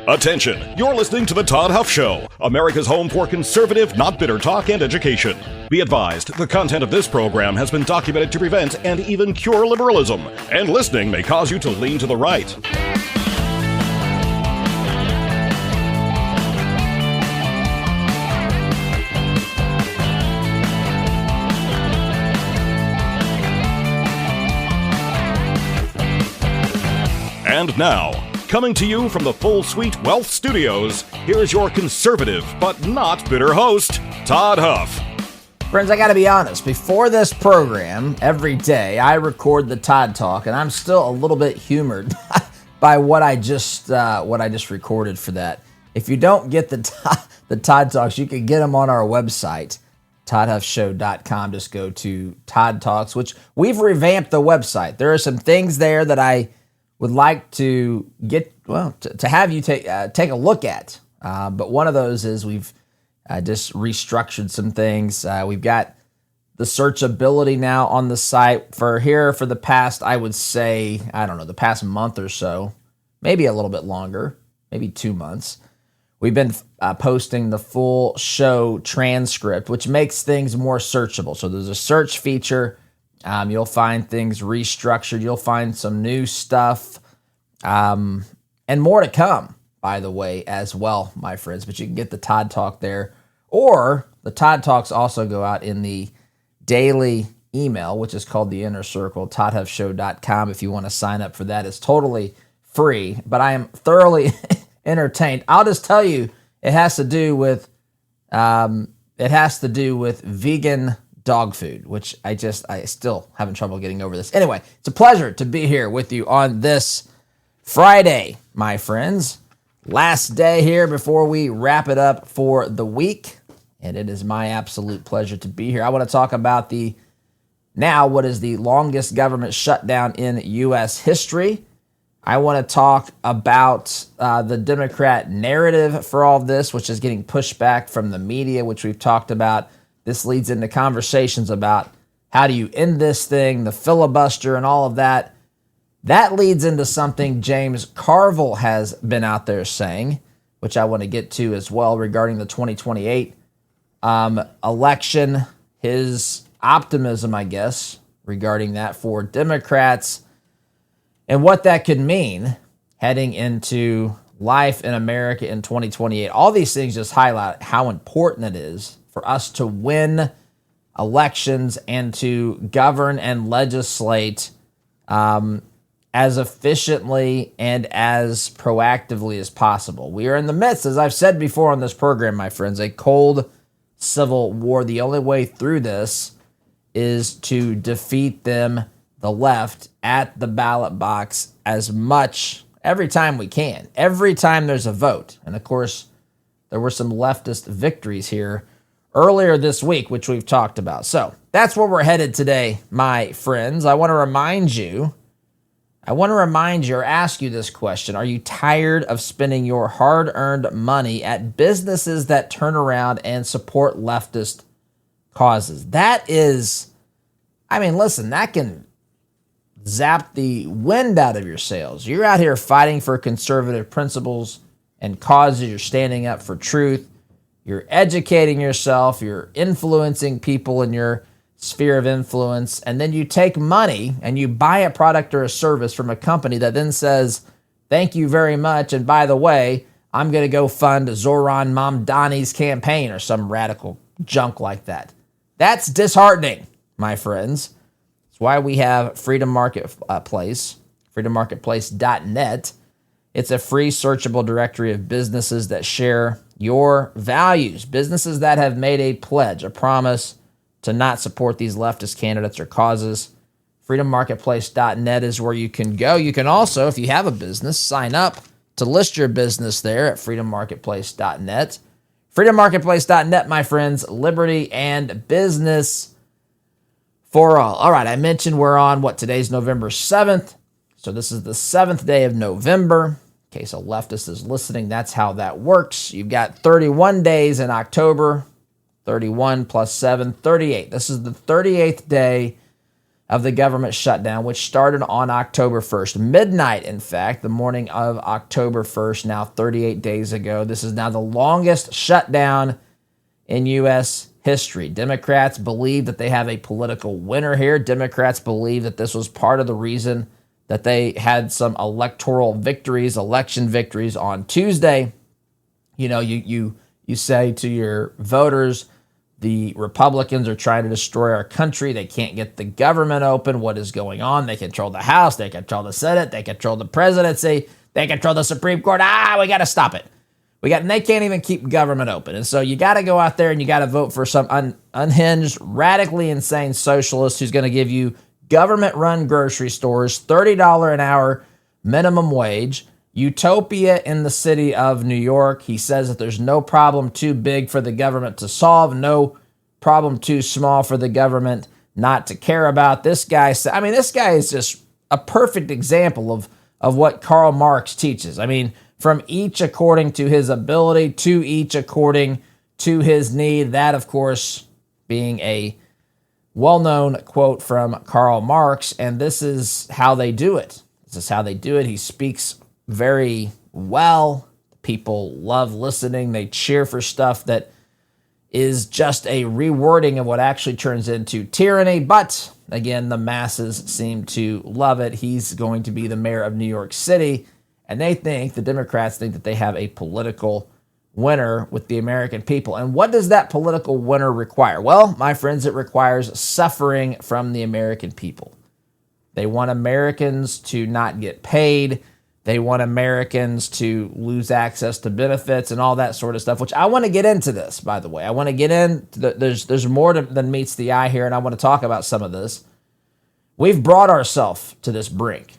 Attention, you're listening to The Todd Huff Show, America's home for conservative, not bitter talk and education. Be advised, the content of this program has been documented to prevent and even cure liberalism, and listening may cause you to lean to the right. And now, coming to you from the Full Suite Wealth Studios, here's your conservative but not bitter host, Todd Huff. Friends, I got to be honest. Before this program, every day I record the Todd Talk, and I'm still a little bit humored by what I just recorded for that. If you don't get the Todd Talks, you can get them on our website, toddhuffshow.com. Just go to Todd Talks, which we've revamped the website. There are some things there that I would like to get, to have you take a look at. But one of those is we've just restructured some things. We've got the searchability now on the site for the past, I would say, the past month or so, maybe a little bit longer, maybe 2 months. We've been posting the full show transcript, which makes things more searchable. So there's a search feature. You'll find things restructured. You'll find some new stuff and more to come, by the way, as well, my friends. But you can get the Todd Talk there. Or the Todd Talks also go out in the daily email, which is called the Inner Circle, toddhuffshow.com. If you want to sign up for that, it's totally free. But I am thoroughly entertained. I'll just tell you, it has to do with vegan dog food, which I still having trouble getting over this. Anyway, it's a pleasure to be here with you on this Friday, my friends. Last day here before we wrap it up for the week, and it is my absolute pleasure to be here. I want to talk about what is the longest government shutdown in U.S. history. I want to talk about the Democrat narrative for all of this, which is getting pushed back from the media, which we've talked about. This leads into conversations about how do you end this thing, the filibuster and all of that. That leads into something James Carville has been out there saying, which I want to get to as well regarding the 2028 election, his optimism, I guess, regarding that for Democrats and what that could mean heading into life in America in 2028. All these things just highlight how important it is for us to win elections and to govern and legislate as efficiently and as proactively as possible. We are in the midst, as I've said before on this program, my friends, a cold civil war. The only way through this is to defeat them, the left, at the ballot box every time we can, every time there's a vote. And of course, there were some leftist victories here earlier this week, which we've talked about. So that's where we're headed today, my friends. I want to remind you or ask you this question. Are you tired of spending your hard-earned money at businesses that turn around and support leftist causes? That can zap the wind out of your sails. You're out here fighting for conservative principles and causes. You're standing up for truth. You're educating yourself, you're influencing people in your sphere of influence, and then you take money and you buy a product or a service from a company that then says, thank you very much, and by the way, I'm going to go fund Zohran Mamdani's campaign or some radical junk like that. That's disheartening, my friends. That's why we have Freedom Marketplace, freedommarketplace.net. It's a free searchable directory of businesses that share your values, businesses that have made a pledge, a promise to not support these leftist candidates or causes. freedommarketplace.net is where you can go. You can also, if you have a business, sign up to list your business there at freedommarketplace.net. freedommarketplace.net, my friends, liberty and business for all. All right, I mentioned we're on, today's November 7th. So this is the 7th day of November. In case a leftist is listening, that's how that works. You've got 31 days in October, 31 plus 7, 38. This is the 38th day of the government shutdown, which started on October 1st, midnight, in fact, the morning of October 1st, now 38 days ago. This is now the longest shutdown in U.S. history. Democrats believe that they have a political winner here. Democrats believe that this was part of the reason that they had some electoral victories, election victories on Tuesday. You know, you say to your voters, the Republicans are trying to destroy our country. They can't get the government open. What is going on? They control the House. They control the Senate. They control the presidency. They control the Supreme Court. We got to stop it. And they can't even keep government open. And so you got to go out there and you got to vote for some unhinged, radically insane socialist who's going to give you government-run grocery stores, $30 an hour minimum wage, utopia in the city of New York. He says that there's no problem too big for the government to solve, no problem too small for the government not to care about. This guy is just a perfect example of what Karl Marx teaches. I mean, from each according to his ability, to each according to his need. That, of course, being a well-known quote from Karl Marx, and this is how they do it. He speaks very well. People love listening. They cheer for stuff that is just a rewording of what actually turns into tyranny. But again, the masses seem to love it. He's going to be the mayor of New York City, and the Democrats think that they have a political winner with the American people. And what does that political winner require? Well, my friends, it requires suffering from the American people. They want Americans to not get paid. They want Americans to lose access to benefits and all that sort of stuff, which I want to get into this, by the way. I want to get in. There's more than meets the eye here, and I want to talk about some of this. We've brought ourselves to this brink.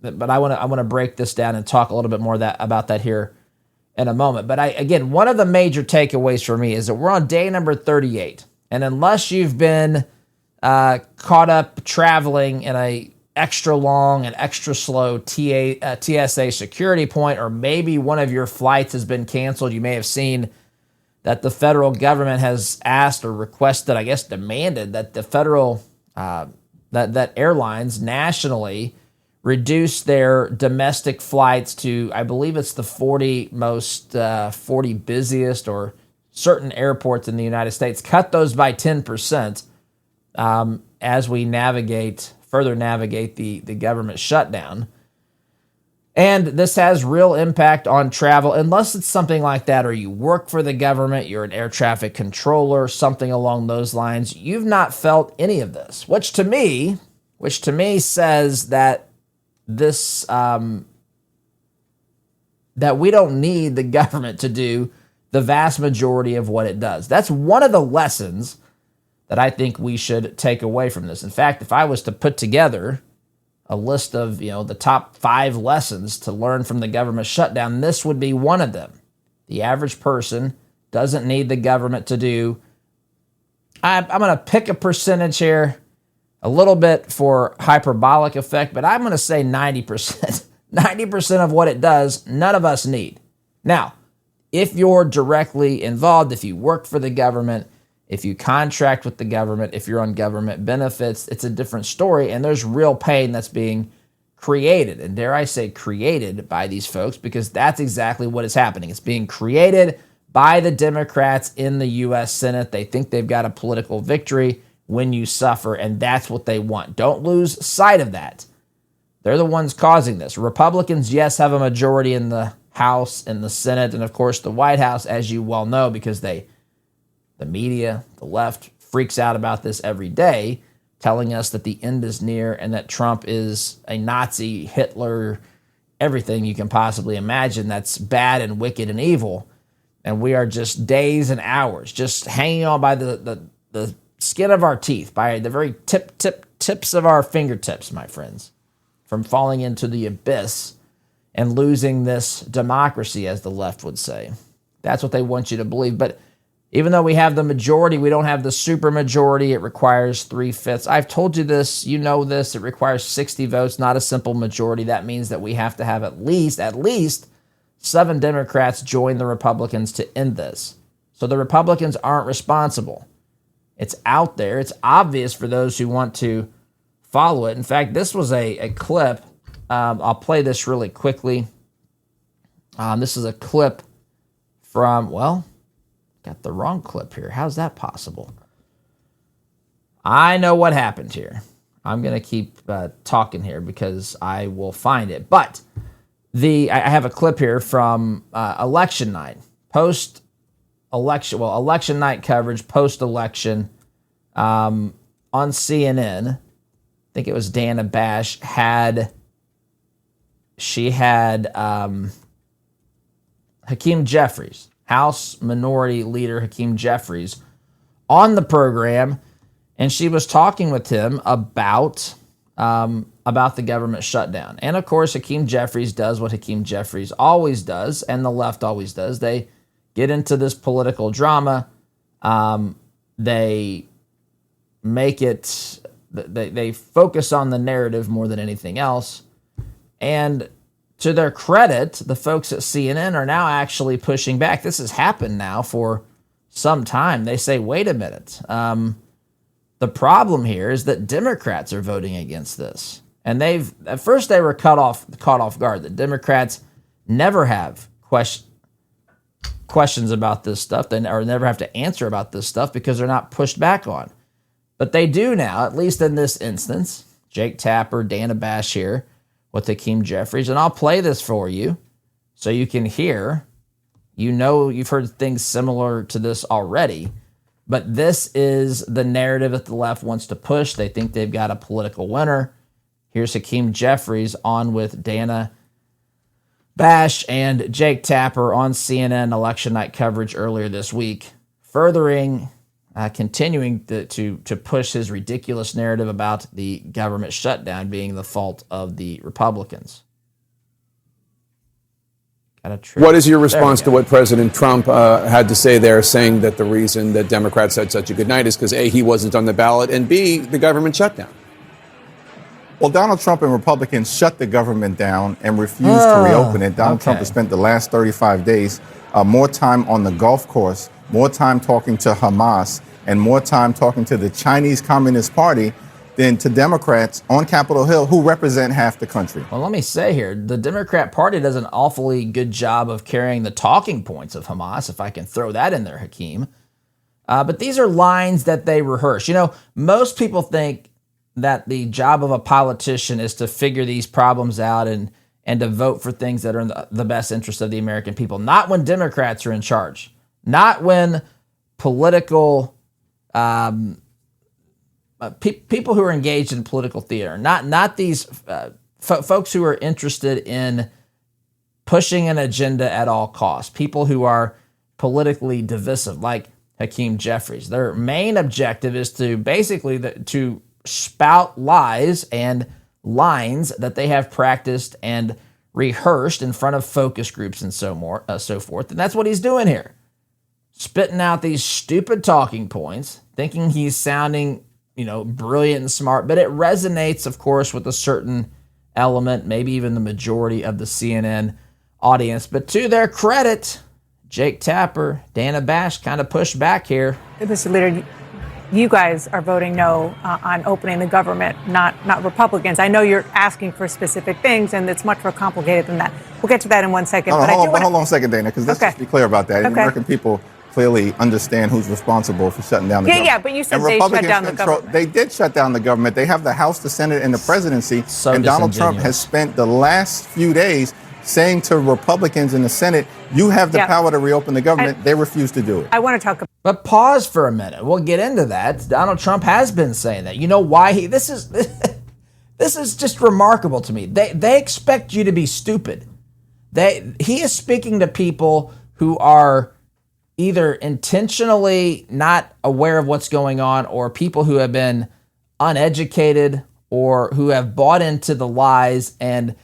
But I want to break this down and talk a little bit more about that here in a moment. But one of the major takeaways for me is that we're on day number 38. And unless you've been caught up traveling in a extra long and extra slow TSA security point, or maybe one of your flights has been canceled, you may have seen that the federal government has asked or requested, demanded that the federal, that airlines nationally reduce their domestic flights to, I believe it's the 40 busiest or certain airports in the United States, cut those by 10% as we further navigate the government shutdown. And this has real impact on travel, unless it's something like that, or you work for the government, you're an air traffic controller, something along those lines. You've not felt any of this, which to me says that that we don't need the government to do the vast majority of what it does. That's one of the lessons that I think we should take away from this. In fact, if I was to put together a list of, the top 5 lessons to learn from the government shutdown, this would be one of them. The average person doesn't need the government to do, I'm going to pick a percentage here, a little bit for hyperbolic effect, but I'm going to say 90%. 90% of what it does, none of us need. Now, if you're directly involved, if you work for the government, if you contract with the government, if you're on government benefits, it's a different story, and there's real pain that's being created, and dare I say created by these folks, because that's exactly what is happening. It's being created by the Democrats in the U.S. Senate. They think they've got a political victory when you suffer, and that's what they want. Don't lose sight of that. They're the ones causing this. Republicans, yes, have a majority in the House, in the Senate, and of course the White House, as you well know, because the media, the left, freaks out about this every day, telling us that the end is near and that Trump is a Nazi, Hitler, everything you can possibly imagine that's bad and wicked and evil. And we are just days and hours, just hanging on by the skin of our teeth, by the very tips of our fingertips, my friends, from falling into the abyss and losing this democracy, as the left would say. That's what they want you to believe. But even though we have the majority, we don't have the super majority. It requires 3/5. I've told you this, you know this. It requires 60 votes, not a simple majority. That means that we have to have at least 7 Democrats join the Republicans to end this. So the Republicans aren't responsible. It's out there. It's obvious for those who want to follow it. In fact, this was a clip. I'll play this really quickly. This is a clip from, well, got the wrong clip here. How's that possible? I know what happened here. I'm going to keep talking here because I will find it. But I have a clip here from election night, election night coverage, post-election on CNN. I think it was Dana Bash had Hakeem Jeffries, House Minority Leader Hakeem Jeffries, on the program, and she was talking with him about the government shutdown. And of course, Hakeem Jeffries does what Hakeem Jeffries always does, and the left always does. They get into this political drama. They make it. They focus on the narrative more than anything else. And to their credit, the folks at CNN are now actually pushing back. This has happened now for some time. They say, wait a minute. The problem here is that Democrats are voting against this. And at first they were caught off guard. The Democrats never have questions about this stuff. They never have to answer about this stuff because they're not pushed back on. But they do now, at least in this instance. Jake Tapper, Dana Bash here with Hakeem Jeffries. And I'll play this for you so you can hear. You know, you've heard things similar to this already. But this is the narrative that the left wants to push. They think they've got a political winner. Here's Hakeem Jeffries on with Dana Bash and Jake Tapper on CNN election night coverage earlier this week, continuing to push his ridiculous narrative about the government shutdown being the fault of the Republicans. What is your response to what President Trump had to say there, saying that the reason that Democrats had such a good night is because A, he wasn't on the ballot, and B, the government shutdown? Well, Donald Trump and Republicans shut the government down and refused to reopen it. Donald Trump has spent the last 35 days more time on the golf course, more time talking to Hamas, and more time talking to the Chinese Communist Party than to Democrats on Capitol Hill who represent half the country. Well, let me say here, the Democrat Party does an awfully good job of carrying the talking points of Hamas, if I can throw that in there, Hakeem. But these are lines that they rehearse. You know, most people think that the job of a politician is to figure these problems out and to vote for things that are in the best interest of the American people. Not when Democrats are in charge. Not when political people who are engaged in political theater. Not these folks who are interested in pushing an agenda at all costs. People who are politically divisive, like Hakeem Jeffries. Their main objective is to basically to spout lies and lines that they have practiced and rehearsed in front of focus groups and so forth. And that's what he's doing here. Spitting out these stupid talking points, thinking he's sounding, brilliant and smart, but it resonates, of course, with a certain element, maybe even the majority of the CNN audience. But to their credit, Jake Tapper, Dana Bash kind of pushed back here. Mr. Leader, you guys are voting no on opening the government, not Republicans. I know you're asking for specific things, and it's much more complicated than that. We'll get to that in 1 second. Hold on a second, Dana, because let's just be clear about that. Okay. American people clearly understand who's responsible for shutting down the government. Yeah, but you said they shut down the government. They did shut down the government. They have the House, the Senate, and the presidency. And Donald Trump has spent the last few days saying to Republicans in the Senate, you have the power to reopen the government. They refuse to do it. I want to talk about. But pause for a minute. We'll get into that. Donald Trump has been saying that. You know why this is just remarkable to me. They expect you to be stupid. He is speaking to people who are either intentionally not aware of what's going on, or people who have been uneducated or who have bought into the lies and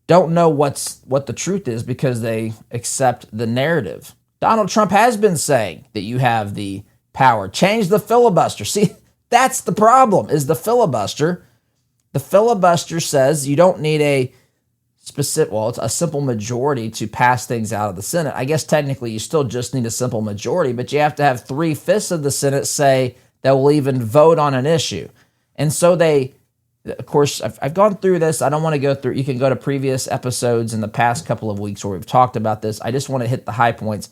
don't know what the truth is because they accept the narrative. Donald Trump has been saying that you have the power. Change the filibuster. See, that's the problem, is the filibuster. The filibuster says you don't need it's a simple majority to pass things out of the Senate. I guess technically you still just need a simple majority, but you have to have 3/5 of the Senate say that will even vote on an issue. And so they, of course, I've gone through this. I don't want to go through. You can go to previous episodes in the past couple of weeks where we've talked about this. I just want to hit the high points.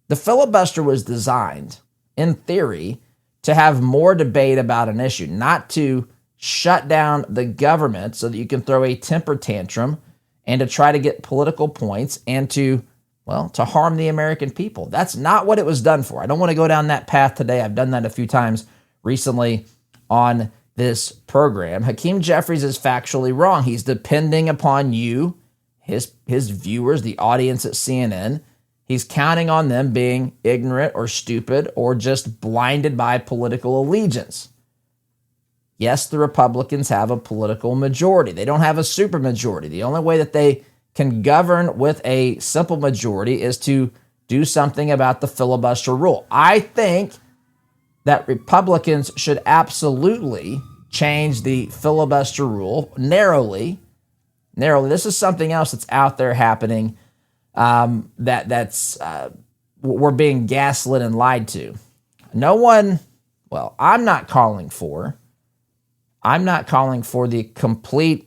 The filibuster was designed, in theory, to have more debate about an issue, not to shut down the government so that you can throw a temper tantrum and to try to get political points and to harm the American people. That's not what it was done for. I don't want to go down that path today. I've done that a few times recently on this program. Hakeem Jeffries is factually wrong. He's depending upon you, his viewers, the audience at CNN. He's counting on them being ignorant or stupid or just blinded by political allegiance. Yes, the Republicans have a political majority. They don't have a supermajority. The only way that they can govern with a simple majority is to do something about the filibuster rule. I think that Republicans should absolutely change the filibuster rule narrowly. This is something else that's out there happening that's we're being gaslit and lied to. I'm not calling for the complete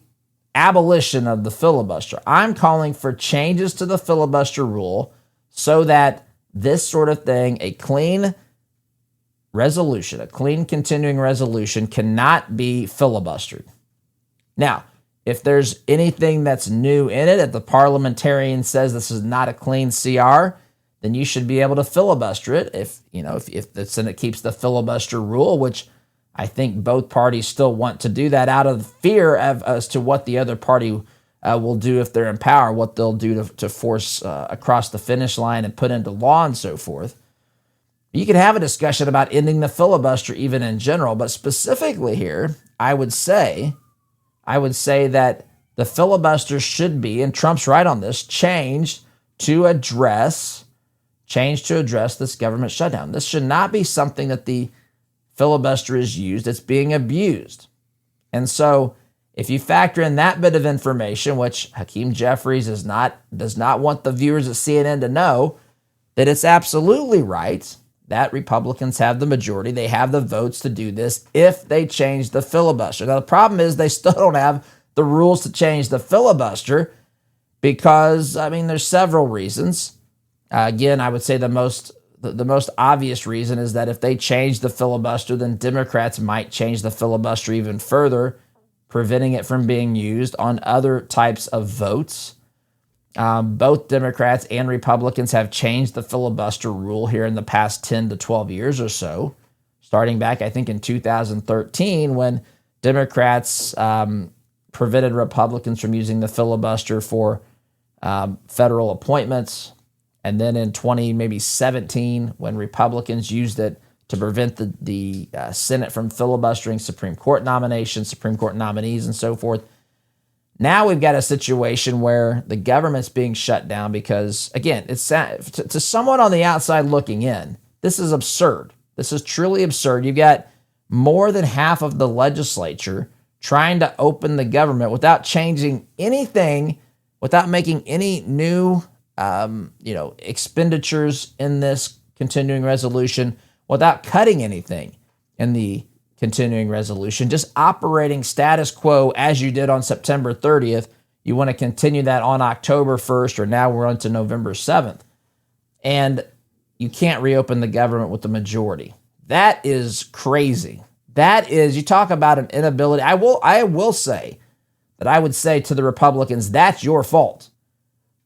abolition of the filibuster. I'm calling for changes to the filibuster rule so that this sort of thing, a clean resolution, a clean continuing resolution, cannot be filibustered. Now, if there's anything that's new in it, if the parliamentarian says this is not a clean CR, then you should be able to filibuster it. If the Senate keeps the filibuster rule, which I think both parties still want to do that out of fear as to what the other party will do if they're in power, what they'll do to force across the finish line and put into law and so forth. You can have a discussion about ending the filibuster even in general, but specifically here, I would say that the filibuster should be, and Trump's right on this, changed to address this government shutdown. This should not be something that the filibuster is used. It's being abused. And so if you factor in that bit of information, which Hakeem Jeffries does not want the viewers at CNN to know, that it's absolutely right that Republicans have the majority. They have the votes to do this if they change the filibuster. Now, the problem is they still don't have the rules to change the filibuster because, there's several reasons. Again, I would say the most obvious reason is that if they change the filibuster, then Democrats might change the filibuster even further, preventing it from being used on other types of votes. Both Democrats and Republicans have changed the filibuster rule here in the past 10 to 12 years or so, starting back, I think, in 2013 when Democrats prevented Republicans from using the filibuster for federal appointments. And then in 2017, when Republicans used it to prevent the Senate from filibustering Supreme Court nominations, Supreme Court nominees, and so forth. Now we've got a situation where the government's being shut down because, again, it's to someone on the outside looking in, this is absurd. This is truly absurd. You've got more than half of the legislature trying to open the government without changing anything, without making any new expenditures in this continuing resolution, without cutting anything in the continuing resolution, just operating status quo as you did on September 30th. You want to continue that on October 1st, or now we're on to November 7th. And you can't reopen the government with the majority. That is crazy. That is, you talk about an inability. I will say that I would say to the Republicans, that's your fault.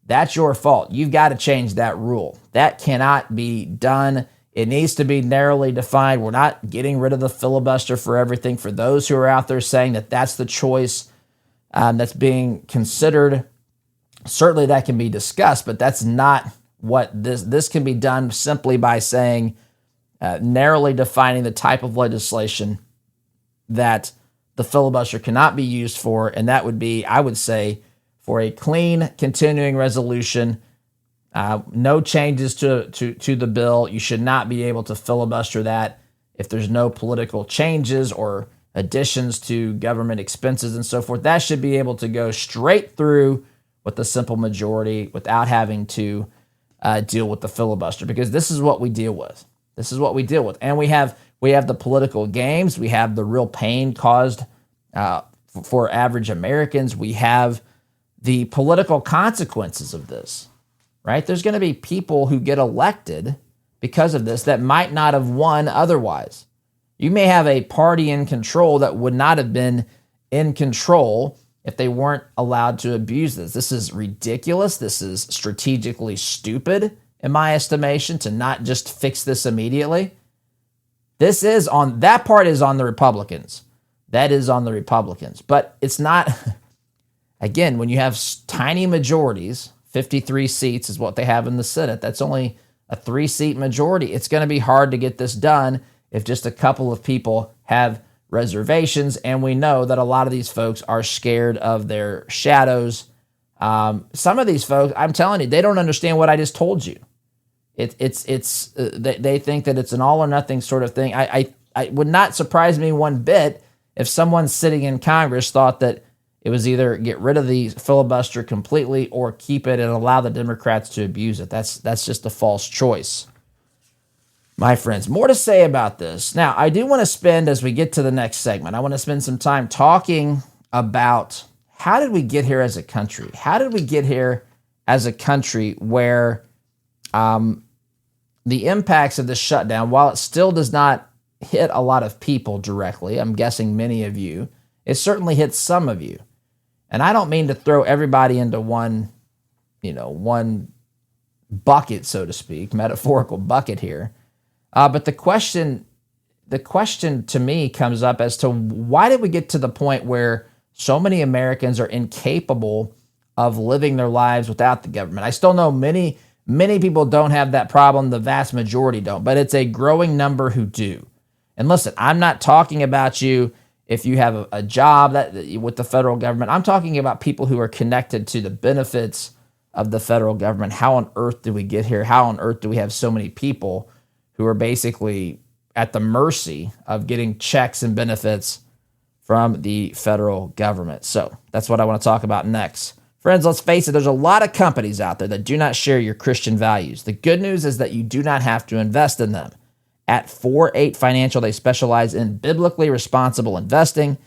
That's your fault. You've got to change that rule. That cannot be done. It needs to be narrowly defined. We're not getting rid of the filibuster for everything. For those who are out there saying that that's the choice that's being considered, certainly that can be discussed, but that's not what this can be done simply by saying, narrowly defining the type of legislation that the filibuster cannot be used for, and that would be, I would say, for a clean continuing resolution. No changes to the bill. You should not be able to filibuster that if there's no political changes or additions to government expenses and so forth. That should be able to go straight through with a simple majority without having to deal with the filibuster, because this is what we deal with. This is what we deal with. And we have We have the political games. We have the real pain caused for average Americans. We have the political consequences of this, right? There's going to be people who get elected because of this that might not have won otherwise. You may have a party in control that would not have been in control if they weren't allowed to abuse this. This is ridiculous. This is strategically stupid, in my estimation, to not just fix this immediately. That part is on the Republicans. That is on the Republicans. But it's not, again, when you have tiny majorities, 53 seats is what they have in the Senate. That's only a 3-seat majority. It's going to be hard to get this done if just a couple of people have reservations. And we know that a lot of these folks are scared of their shadows. Some of these folks, I'm telling you, they don't understand what I just told you. They think that it's an all or nothing sort of thing. I would not surprise me one bit if someone sitting in Congress thought that it was either get rid of the filibuster completely or keep it and allow the Democrats to abuse it. That's just a false choice. My friends, more to say about this. Now, I do want to spend, as we get to the next segment, I want to spend some time talking about how did we get here as a country? How did we get here as a country where the impacts of the shutdown, while it still does not hit a lot of people directly, I'm guessing many of you, it certainly hits some of you. And I don't mean to throw everybody into one bucket, so to speak, metaphorical bucket here. But the question to me comes up as to why did we get to the point where so many Americans are incapable of living their lives without the government? I still know many people don't have that problem. The vast majority don't, but it's a growing number who do. And listen, I'm not talking about you if you have a job with the federal government. I'm talking about people who are connected to the benefits of the federal government. How on earth did we get here? How on earth do we have so many people who are basically at the mercy of getting checks and benefits from the federal government? So that's what I want to talk about next. Friends, let's face it, there's a lot of companies out there that do not share your Christian values. The good news is that you do not have to invest in them. At 4-8 Financial, they specialize in biblically responsible investing.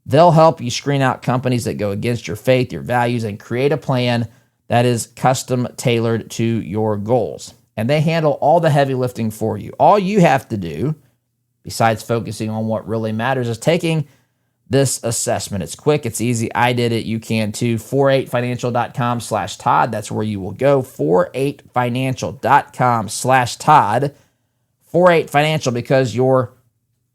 They'll help you screen out companies that go against your faith, your values, and create a plan that is custom tailored to your goals. And they handle all the heavy lifting for you. All you have to do, besides focusing on what really matters, is taking this assessment. It's quick, it's easy. I did it. You can too. 48financial.com/Todd. That's where you will go. 48financial.com/Todd. 48 Financial, because your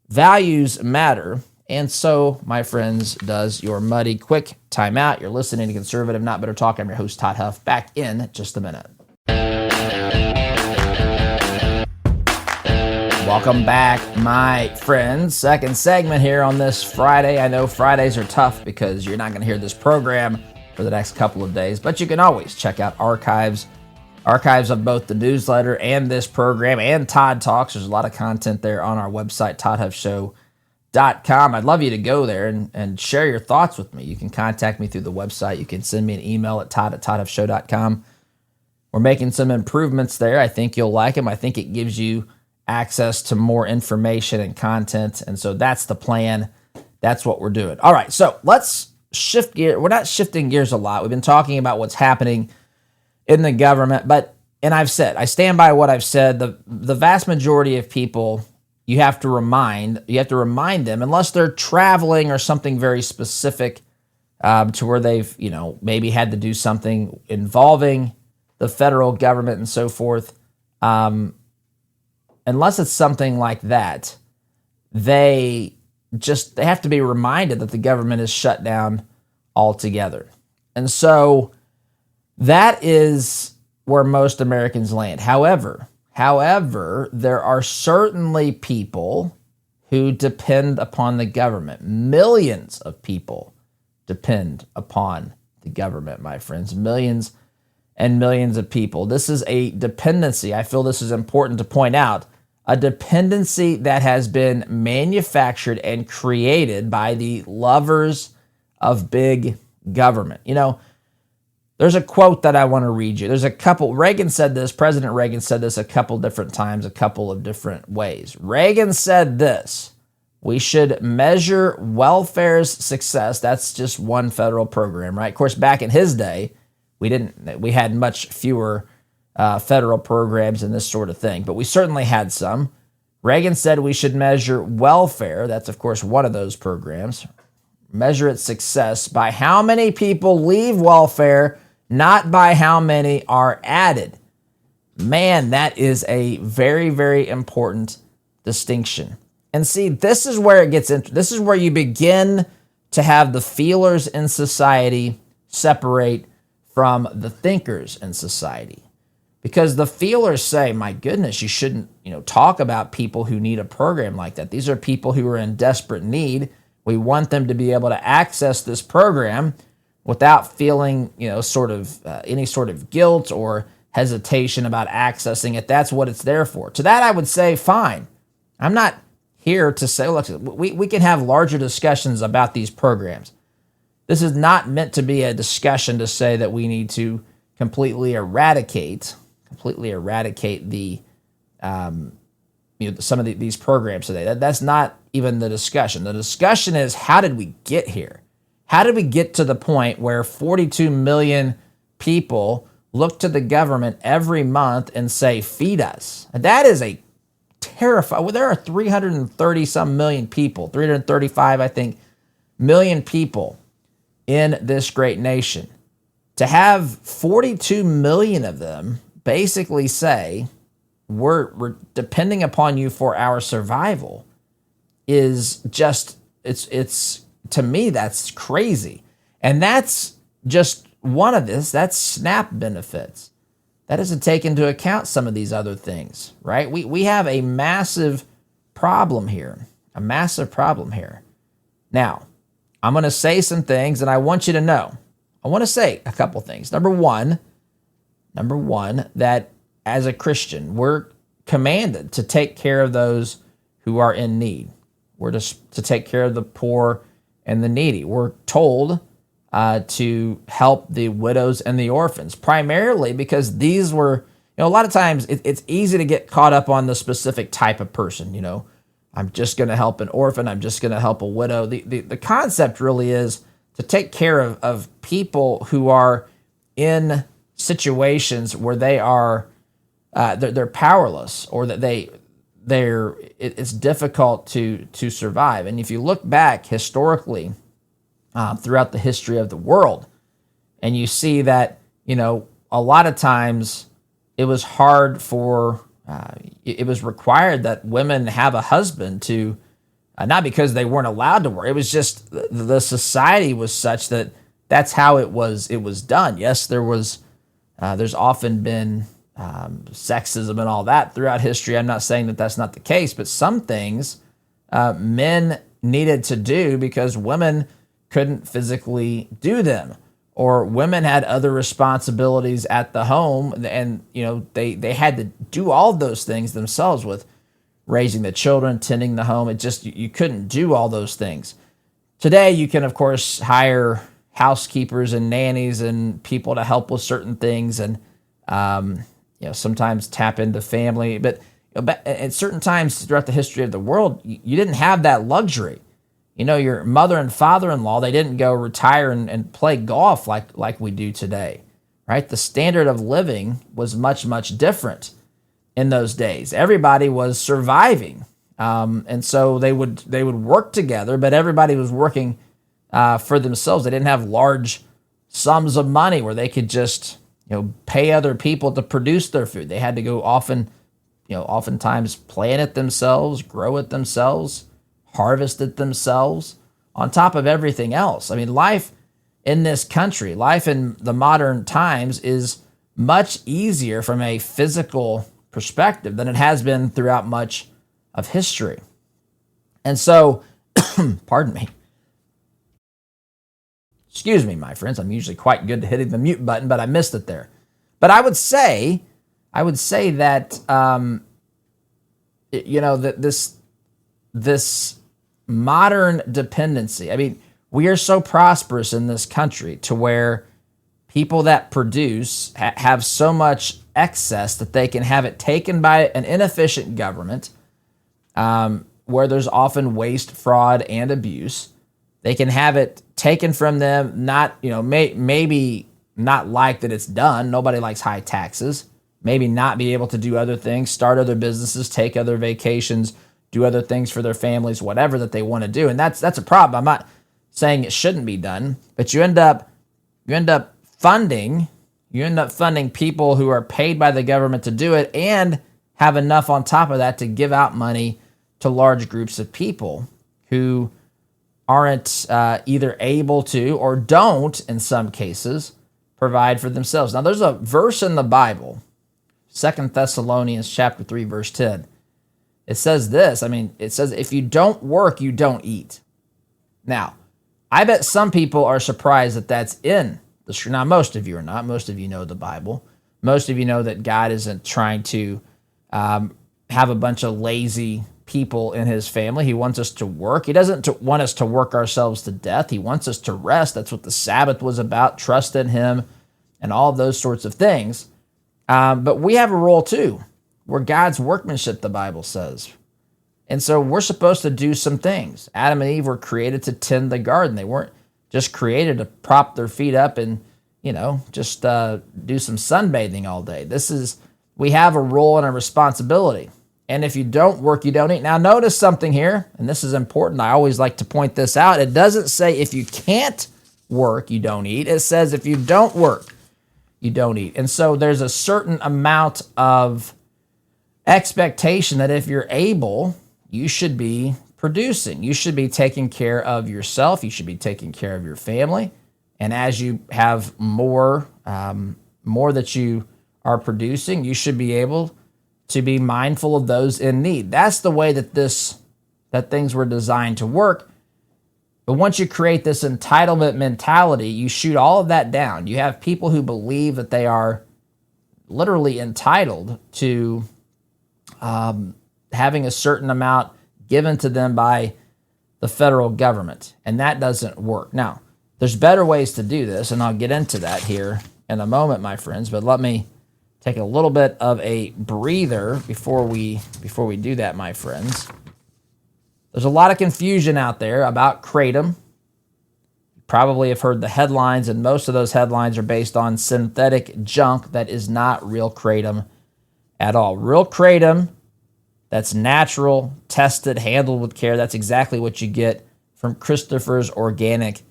values matter. And so, my friends, does your money. Quick timeout. You're listening to Conservative Not Bitter Talk. I'm your host, Todd Huff. Back in just a minute. Welcome back, my friends. Second segment here on this Friday. I know Fridays are tough because you're not going to hear this program for the next couple of days, but you can always check out archives of both the newsletter and this program and Todd Talks. There's a lot of content there on our website, toddhuffshow.com. I'd love you to go there and share your thoughts with me. You can contact me through the website. You can send me an email at todd@toddhuffshow.com. We're making some improvements there. I think you'll like them. I think it gives you access to more information and content. And so that's the plan. That's what we're doing. All right, so let's shift gear. We're not shifting gears a lot. We've been talking about what's happening in the government, and I've said, I stand by what I've said. The vast majority of people, you have to remind them, unless they're traveling or something very specific to where they've, maybe had to do something involving the federal government and so forth. Unless it's something like that, they have to be reminded that the government is shut down altogether. And so that is where most Americans land. However, there are certainly people who depend upon the government. Millions of people depend upon the government, my friends. Millions and millions of people. This is a dependency. I feel this is important to point out. A dependency that has been manufactured and created by the lovers of big government. There's a quote that I want to read you. There's a couple, President Reagan said this a couple different times, a couple of different ways. Reagan said this: we should measure welfare's success. That's just one federal program, right? Of course, back in his day, we had much fewer federal programs and this sort of thing, but we certainly had some. Reagan said we should measure welfare. That's, of course, one of those programs. Measure its success by how many people leave welfare, not by how many are added. Man, that is a very, very important distinction. And see, this is where it gets into. This is where you begin to have the feelers in society separate from the thinkers in society. Because the feelers say, my goodness, you shouldn't, talk about people who need a program like that. These are people who are in desperate need. We want them to be able to access this program without feeling, any sort of guilt or hesitation about accessing it. That's what it's there for. To that, I would say, fine. I'm not here to say, look, we can have larger discussions about these programs. This is not meant to be a discussion to say that we need to completely eradicate the some of these programs today. That's not even the discussion. The discussion is, how did we get here? How did we get to the point where 42 million people look to the government every month and say, feed us? And that is a terrifying. Well, there are 330 some million people, 335, I think, million people in this great nation. To have 42 million of them basically say, we're depending upon you for our survival is just, it's to me, that's crazy. And that's just one of this. That's SNAP benefits. That doesn't take into account some of these other things, right? We have a massive problem here, Now, I'm going to say some things, and I want you to know. I want to say a couple things. Number one, that as a Christian, we're commanded to take care of those who are in need. We're to take care of the poor and the needy. We're told to help the widows and the orphans, primarily because these were, a lot of times it's easy to get caught up on the specific type of person. I'm just going to help an orphan. I'm just going to help a widow. The concept really is to take care of people who are in situations where they are they're powerless, or that it's difficult to survive. And if you look back historically throughout the history of the world, and you see that a lot of times it was hard for it was required that women have a husband to not because they weren't allowed to work. It was just the society was such that that's how it was done. Yes, there's often been sexism and all that throughout history. I'm not saying that that's not the case, but some things men needed to do because women couldn't physically do them, or women had other responsibilities at the home, and they had to do all those things themselves with raising the children, tending the home. It just, you couldn't do all those things. Today, you can, of course, hire housekeepers and nannies and people to help with certain things, and sometimes tap into family. But at certain times throughout the history of the world, you didn't have that luxury. Your mother and father-in-law, they didn't go retire and play golf like we do today, right? The standard of living was much, much different in those days. Everybody was surviving, and so they would work together, but everybody was working for themselves. They didn't have large sums of money where they could just pay other people to produce their food. They had to go oftentimes plant it themselves, grow it themselves, harvest it themselves, on top of everything else. I mean, life in this country, life in the modern times is much easier from a physical perspective than it has been throughout much of history. And so, pardon me. Excuse me, my friends. I'm usually quite good at hitting the mute button, but I missed it there. But I would say that that this modern dependency. I mean, we are so prosperous in this country to where people that produce have so much excess that they can have it taken by an inefficient government, where there's often waste, fraud, and abuse. They can have it taken from them, not, maybe not like that it's done. Nobody likes high taxes. Maybe not be able to do other things, start other businesses, take other vacations, do other things for their families, whatever that they want to do. And that's a problem. I'm not saying it shouldn't be done, but you end up funding people who are paid by the government to do it and have enough on top of that to give out money to large groups of people who aren't either able to or don't, in some cases, provide for themselves. Now, there's a verse in the Bible, 2 Thessalonians chapter 3, verse 10. It says this. It says, if you don't work, you don't eat. Now, I bet some people are surprised that that's in the scripture. Now, most of you are not. Most of you know the Bible. Most of you know that God isn't trying to have a bunch of lazy people in his family. He wants us to work. He doesn't want us to work ourselves to death. He wants us to rest. That's what the Sabbath was about, trust in him, and all of those sorts of things. But we have a role too. We're God's workmanship, the Bible says. And so we're supposed to do some things. Adam and Eve were created to tend the garden. They weren't just created to prop their feet up and, just do some sunbathing all day. We have a role and a responsibility. And if you don't work, you don't eat. Now, notice something here, and this is important. I always like to point this out. It doesn't say if you can't work, you don't eat. It says if you don't work, you don't eat. And so there's a certain amount of expectation that if you're able, you should be producing. You should be taking care of yourself. You should be taking care of your family. And as you have more that you are producing, you should be able to be mindful of those in need. That's the way that things were designed to work. But once you create this entitlement mentality, you shoot all of that down. You have people who believe that they are literally entitled to having a certain amount given to them by the federal government, and that doesn't work. Now, there's better ways to do this, and I'll get into that here in a moment, my friends, but let me take a little bit of a breather before we do that, my friends. There's a lot of confusion out there about kratom. You probably have heard the headlines, and most of those headlines are based on synthetic junk that is not real kratom at all. Real kratom that's natural, tested, handled with care, that's exactly what you get from Christopher's Organic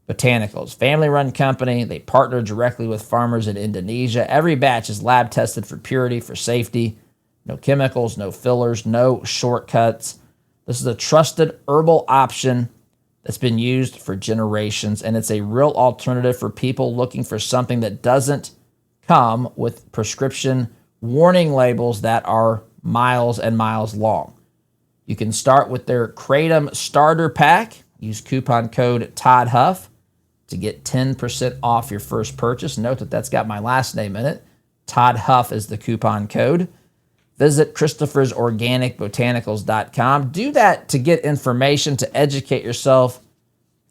Botanicals. Family-run company. They partner directly with farmers in Indonesia. Every batch is lab tested for purity, for safety. No chemicals, no fillers, no shortcuts. This is a trusted herbal option that's been used for generations, and it's a real alternative for people looking for something that doesn't come with prescription warning labels that are miles and miles long. You can start with their Kratom Starter Pack. Use coupon code Todd Huff to get 10% off your first purchase. Note that that's got my last name in it. Todd Huff is the coupon code. Visit Christopher'sOrganicBotanicals.com. Do that to get information, to educate yourself.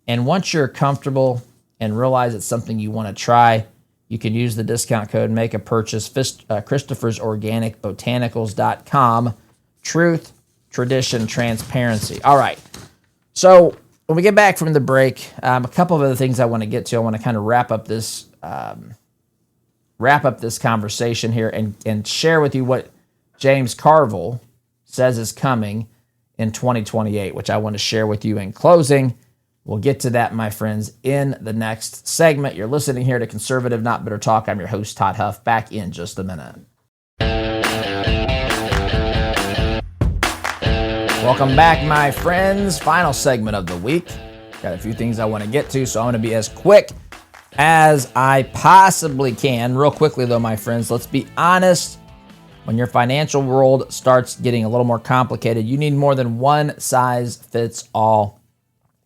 And once you're comfortable and realize it's something you want to try, you can use the discount code, make a purchase, Christopher'sOrganicBotanicals.com. Truth, tradition, transparency. All right. So when we get back from the break, a couple of other things I want to get to. I want to kind of wrap up this conversation here and share with you what James Carville says is coming in 2028, which I want to share with you in closing. We'll get to that, my friends, in the next segment. You're listening here to Conservative Not Bitter Talk. I'm your host, Todd Huff. Back in just a minute. Welcome back, my friends. Final segment of the week. Got a few things I want to get to, so I'm going to be as quick as I possibly can. Real quickly, though, my friends, let's be honest. When your financial world starts getting a little more complicated, you need more than one size fits all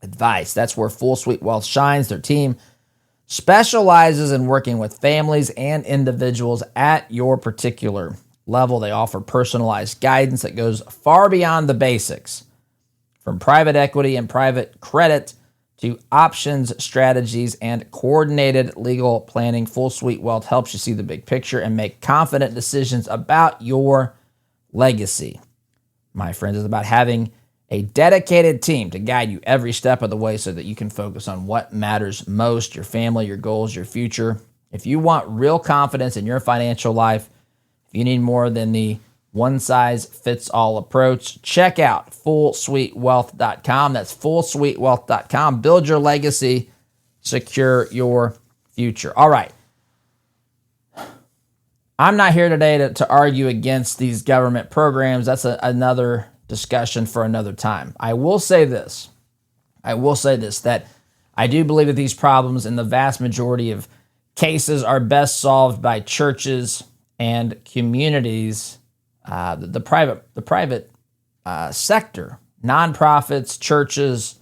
advice. That's where Full Suite Wealth shines. Their team specializes in working with families and individuals at your particular level. They offer personalized guidance that goes far beyond the basics, from private equity and private credit to options, strategies, and coordinated legal planning. Full Suite Wealth helps you see the big picture and make confident decisions about your legacy. My friends, it's about having a dedicated team to guide you every step of the way so that you can focus on what matters most, your family, your goals, your future. If you want real confidence in your financial life, if you need more than the one-size-fits-all approach, check out fullsuitewealth.com. That's fullsuitewealth.com. Build your legacy, secure your future. All right. I'm not here today to argue against these government programs. That's another discussion for another time. I will say this, that I do believe that these problems in the vast majority of cases are best solved by churches and communities, the private sector, nonprofits, churches,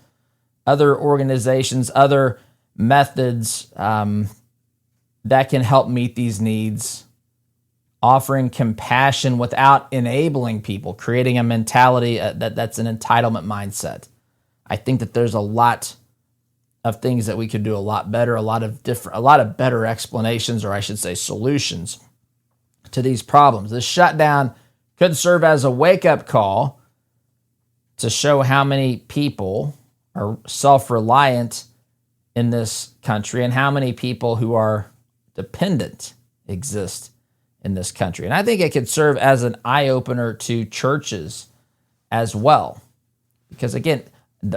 other organizations, other methods that can help meet these needs, offering compassion without enabling people, creating a mentality that's an entitlement mindset. I think that there's a lot of things that we could do a lot better, a lot of better explanations, or I should say solutions to these problems. This shutdown could serve as a wake-up call to show how many people are self-reliant in this country and how many people who are dependent exist in this country. And I think it could serve as an eye-opener to churches as well. Because again,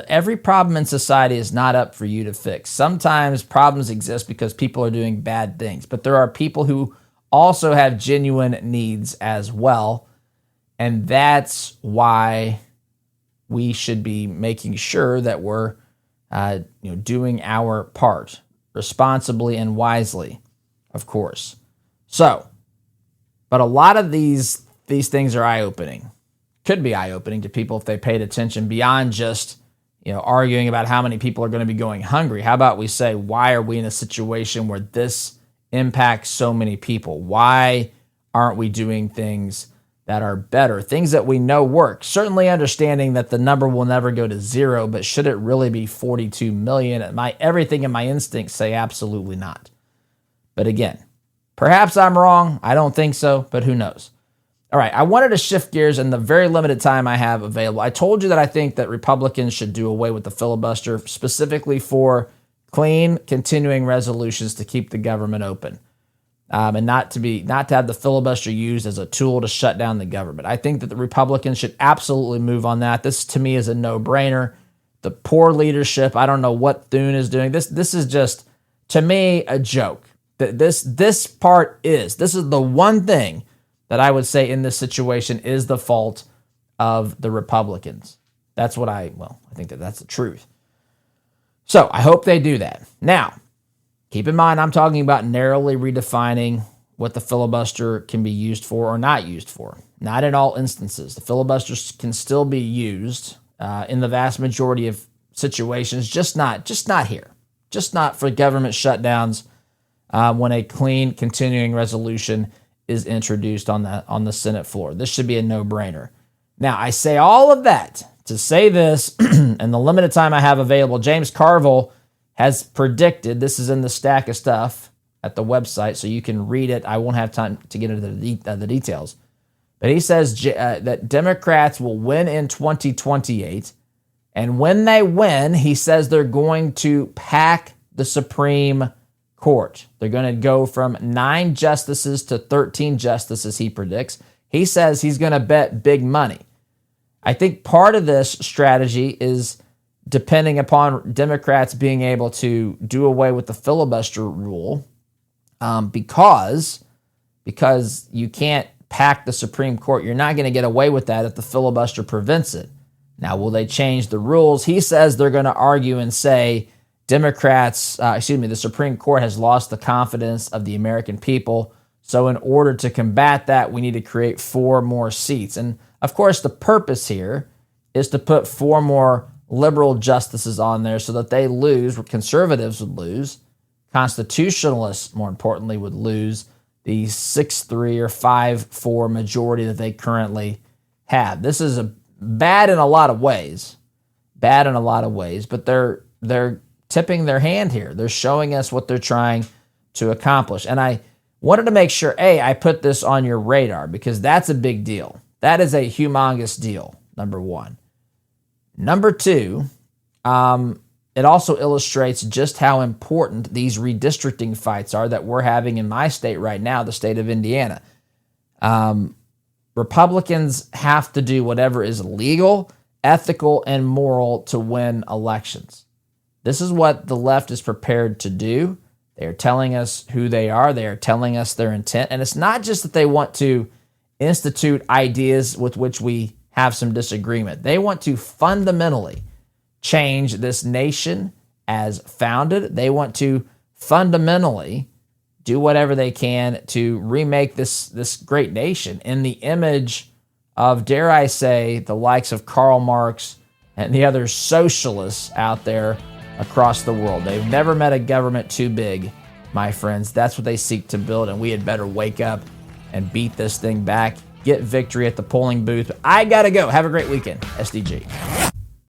every problem in society is not up for you to fix. Sometimes problems exist because people are doing bad things, but there are people who also have genuine needs as well. And that's why we should be making sure that we're doing our part responsibly and wisely, of course. So, but a lot of these things are eye-opening. Could be eye-opening to people if they paid attention beyond just arguing about how many people are going to be going hungry. How about we say, why are we in a situation where this impacts so many people? Why aren't we doing things that are better, things that we know work? Certainly understanding that the number will never go to zero, but should it really be 42 million? Everything in my instincts say absolutely not. But again, perhaps I'm wrong. I don't think so, but who knows? All right, I wanted to shift gears in the very limited time I have available. I told you that I think that Republicans should do away with the filibuster, specifically for clean, continuing resolutions to keep the government open, and not to have the filibuster used as a tool to shut down the government. I think that the Republicans should absolutely move on that. This, to me, is a no-brainer. The poor leadership, I don't know what Thune is doing. This is just, to me, a joke. This is the one thing that I would say in this situation is the fault of the Republicans. I think that's the truth. So I hope they do that. Now, keep in mind, I'm talking about narrowly redefining what the filibuster can be used for or not used for. Not in all instances. The filibuster can still be used in the vast majority of situations, just not here. Just not for government shutdowns when a clean continuing resolution is introduced on the Senate floor. This should be a no-brainer. Now, I say all of that to say this, in the limited time I have available, James Carville has predicted, this is in the stack of stuff at the website, so you can read it. I won't have time to get into the details. But he says that Democrats will win in 2028, and when they win, he says they're going to pack the Supreme Court. They're going to go from 9 justices to 13 justices, he predicts. He says he's going to bet big money. I think part of this strategy is depending upon Democrats being able to do away with the filibuster rule, because you can't pack the Supreme Court. You're not going to get away with that if the filibuster prevents it. Now, will they change the rules? He says they're going to argue and say the Supreme Court has lost the confidence of the American people. So in order to combat that, we need to create 4 more seats. And of course, the purpose here is to put 4 more liberal justices on there so that they lose, conservatives would lose, constitutionalists, more importantly, would lose the 6-3 or 5-4 majority that they currently have. This is bad in a lot of ways, but they're tipping their hand here. They're showing us what they're trying to accomplish. And I wanted to make sure, I put this on your radar because that's a big deal. That is a humongous deal, number one. Number two, it also illustrates just how important these redistricting fights are that we're having in my state right now, the state of Indiana. Republicans have to do whatever is legal, ethical, and moral to win elections. This is what the left is prepared to do. They are telling us who they are. They are telling us their intent. And it's not just that they want to institute ideas with which we have some disagreement. They want to fundamentally change this nation as founded. They want to fundamentally do whatever they can to remake this great nation in the image of, dare I say, the likes of Karl Marx and the other socialists out there across the world. They've never met a government too big, my friends. That's what they seek to build, and we had better wake up and beat this thing back, get victory at the polling booth. I gotta go. Have a great weekend, SDG.